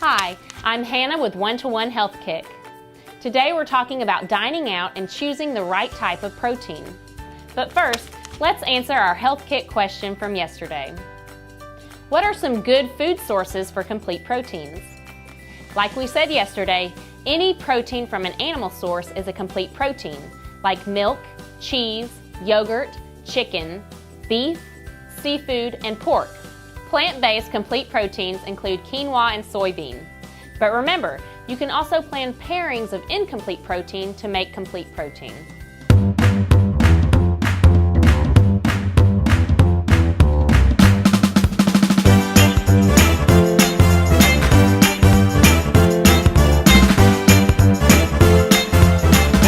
Hi, I'm Hannah with One-to-One Health Kick. Today we're talking about dining out and choosing the right type of protein. But first, let's answer our Health Kick question from yesterday. What are some good food sources for complete proteins? Like we said yesterday, any protein from an animal source is a complete protein, like milk, cheese, yogurt, chicken, beef, seafood, and pork. Plant-based complete proteins include quinoa and soybean. But remember, you can also plan pairings of incomplete protein to make complete protein.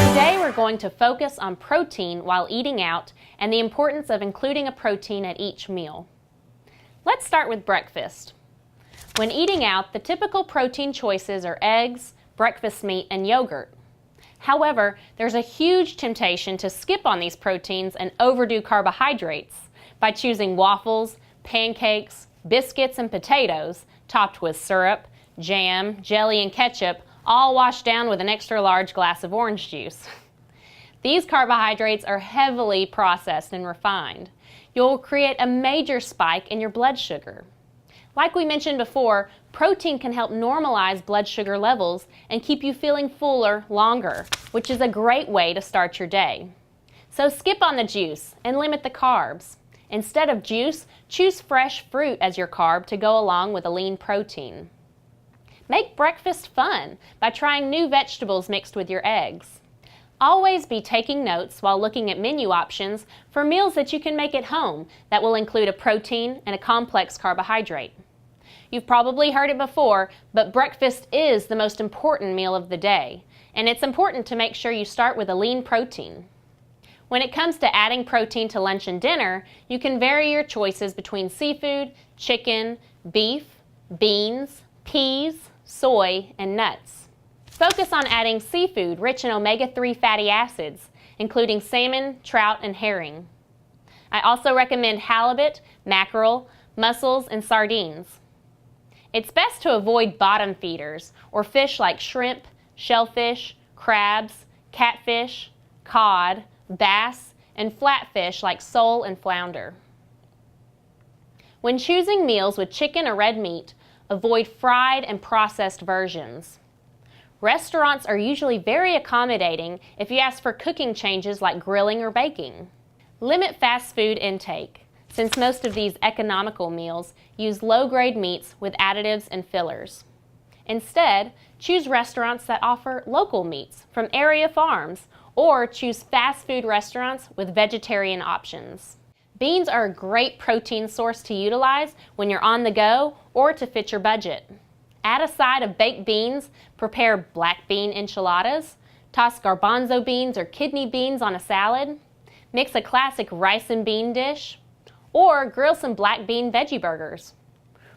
Today we're going to focus on protein while eating out and the importance of including a protein at each meal. Let's start with breakfast. When eating out, the typical protein choices are eggs, breakfast meat, and yogurt. However, there's a huge temptation to skip on these proteins and overdo carbohydrates by choosing waffles, pancakes, biscuits, and potatoes topped with syrup, jam, jelly, and ketchup, all washed down with an extra large glass of orange juice. These carbohydrates are heavily processed and refined. You'll create a major spike in your blood sugar. Like we mentioned before, protein can help normalize blood sugar levels and keep you feeling fuller longer, which is a great way to start your day. So skip on the juice and limit the carbs. Instead of juice, choose fresh fruit as your carb to go along with a lean protein. Make breakfast fun by trying new vegetables mixed with your eggs. Always be taking notes while looking at menu options for meals that you can make at home that will include a protein and a complex carbohydrate. You've probably heard it before, but breakfast is the most important meal of the day, and it's important to make sure you start with a lean protein. When it comes to adding protein to lunch and dinner, you can vary your choices between seafood, chicken, beef, beans, peas, soy, and nuts. Focus on adding seafood rich in omega-3 fatty acids, including salmon, trout, and herring. I also recommend halibut, mackerel, mussels, and sardines. It's best to avoid bottom feeders, or fish like shrimp, shellfish, crabs, catfish, cod, bass, and flatfish like sole and flounder. When choosing meals with chicken or red meat, avoid fried and processed versions. Restaurants are usually very accommodating if you ask for cooking changes like grilling or baking. Limit fast food intake, since most of these economical meals use low-grade meats with additives and fillers. Instead, choose restaurants that offer local meats from area farms, or choose fast food restaurants with vegetarian options. Beans are a great protein source to utilize when you're on the go or to fit your budget. Add a side of baked beans, prepare black bean enchiladas, toss garbanzo beans or kidney beans on a salad, mix a classic rice and bean dish, or grill some black bean veggie burgers.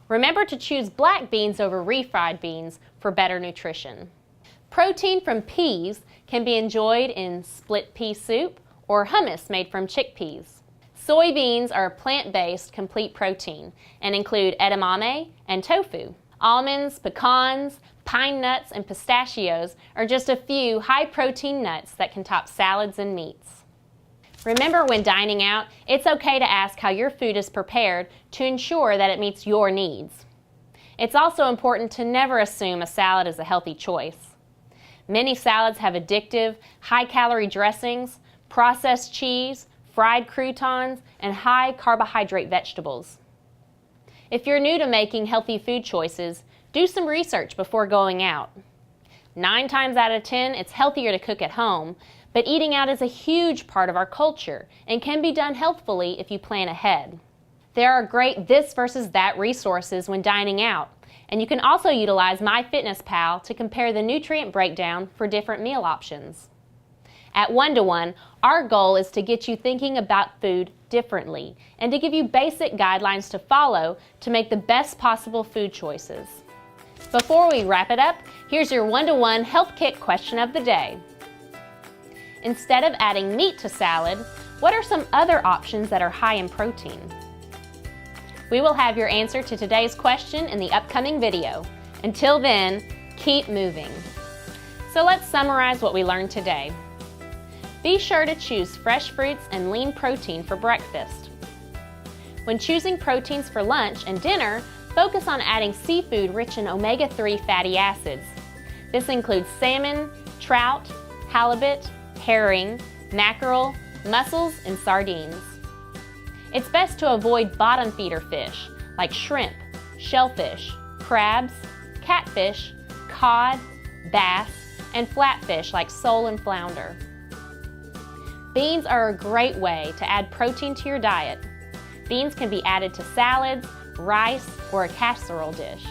Remember to choose black beans over refried beans for better nutrition. Protein from peas can be enjoyed in split pea soup or hummus made from chickpeas. Soybeans are a plant-based complete protein and include edamame and tofu. Almonds, pecans, pine nuts, and pistachios are just a few high-protein nuts that can top salads and meats. Remember, when dining out, it's okay to ask how your food is prepared to ensure that it meets your needs. It's also important to never assume a salad is a healthy choice. Many salads have addictive, high-calorie dressings, processed cheese, fried croutons, and high-carbohydrate vegetables. If you're new to making healthy food choices, do some research before going out. 9 times out of 10, it's healthier to cook at home, but eating out is a huge part of our culture and can be done healthfully if you plan ahead. There are great this versus that resources when dining out, and you can also utilize MyFitnessPal to compare the nutrient breakdown for different meal options. At One-to-One, our goal is to get you thinking about food differently and to give you basic guidelines to follow to make the best possible food choices. Before we wrap it up, here's your One-to-One Health Kick question of the day. Instead of adding meat to salad, what are some other options that are high in protein? We will have your answer to today's question in the upcoming video. Until then, keep moving. So let's summarize what we learned today. Be sure to choose fresh fruits and lean protein for breakfast. When choosing proteins for lunch and dinner, focus on adding seafood rich in omega-3 fatty acids. This includes salmon, trout, halibut, herring, mackerel, mussels, and sardines. It's best to avoid bottom feeder fish like shrimp, shellfish, crabs, catfish, cod, bass, and flatfish like sole and flounder. Beans are a great way to add protein to your diet. Beans can be added to salads, rice, or a casserole dish.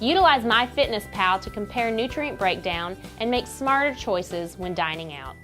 Utilize MyFitnessPal to compare nutrient breakdown and make smarter choices when dining out.